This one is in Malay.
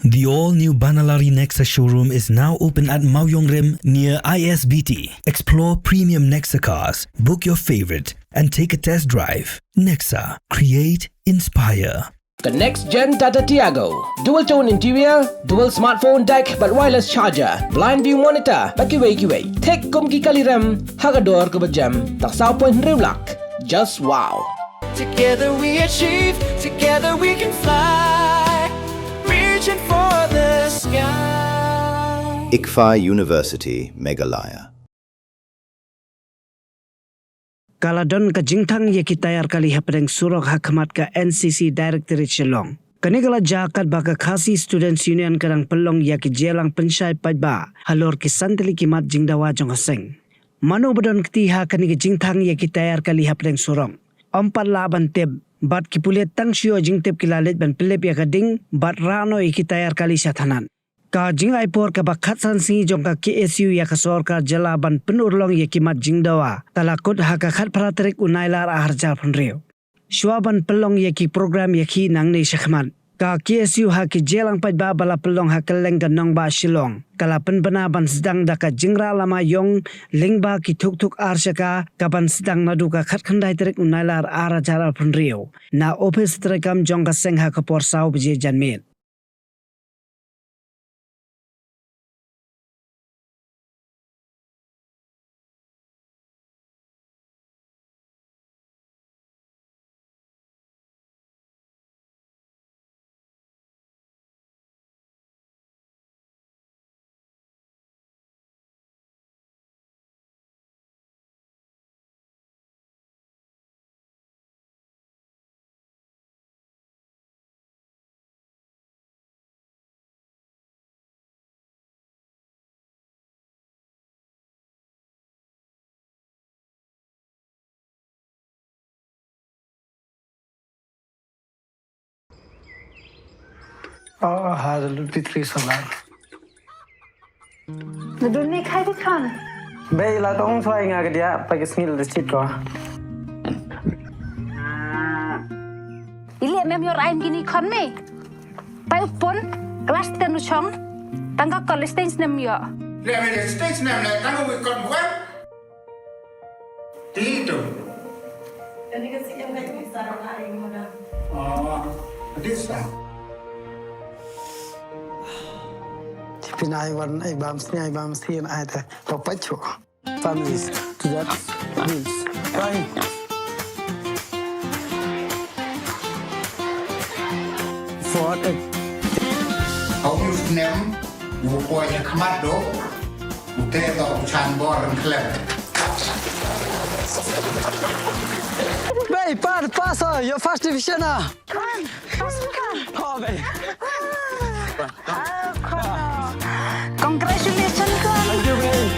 The all-new Banalari Nexa showroom is now open at Mauyongrim near ISBT. Explore premium Nexa cars, book your favorite, and take a test drive. Nexa. Create, inspire. The next gen Tata Tiago. Dual tone interior, dual smartphone deck but wireless charger, blind view monitor, bakiway. Take kumki kaliram, hagador kubajam, taksao point rewlak. Just wow. Together we achieve, together we can fly, reaching for the sky. ICFA University, Meghalaya. Kaladon ka jingthang ye ki Taïar kali Hapdeng Surok Hakamat ka NCC Directorate Shillong. Kanigala jakat baka khasi Students Union karang pelong ya ki jelang pensyai pajba halor ki santili ki mat jingdawa jong haseng. Mano badon ketiha kanigi jingthang ye ki Taïar kali Hapdeng Surok. Empat laban teb bat ki pulet tang shio jingtep ki lalit ban pelep ya kading bat rano ye ki Taïar kali syathanan. Ka jing aipor ka bakhat sansi jong ka KSU ya ka sorkar jalaban penurlong ya kimat jingdawa talakut haka khat praterik unailar aharjar penriu. Shuaban pelong ya ki program ya ki nang nei syakman. Ka KSU ha ki jelang pajba bala pelong ha keleng ganong ba Shillong. Kala penbena ban sedang daka jingra lama yong lingba ki tuk arsyaka kaban sedang nadu ka khat khandai terik unailar aharjar penriu. Na office terekam jong ka seng ha ka porsau bje janmit. هذا البيتري سولار Dunia khai thích con. Bây là tông xoay ngà cái dia pakai sengil di situ. Ili em yor ain gini con me. Pai upon kelas tenu chong. Tangga college stage nem yo. Lẹ mày để stage nem này tao không còn quên. Tí tu. Jadi kasi em ngay cái sarang ai mo na. This sao? Pinai warna ai bam sini ai bam sini ai teh. Bapak cu. Families to that rules. Right. For it. Ông yêu nem, ngủ qua nhà khmat đó, ngủ tê tao chan bò răng khẹt. Babe, pass your first division ah. Oh, babe. Congratulations con. Thank you, babe.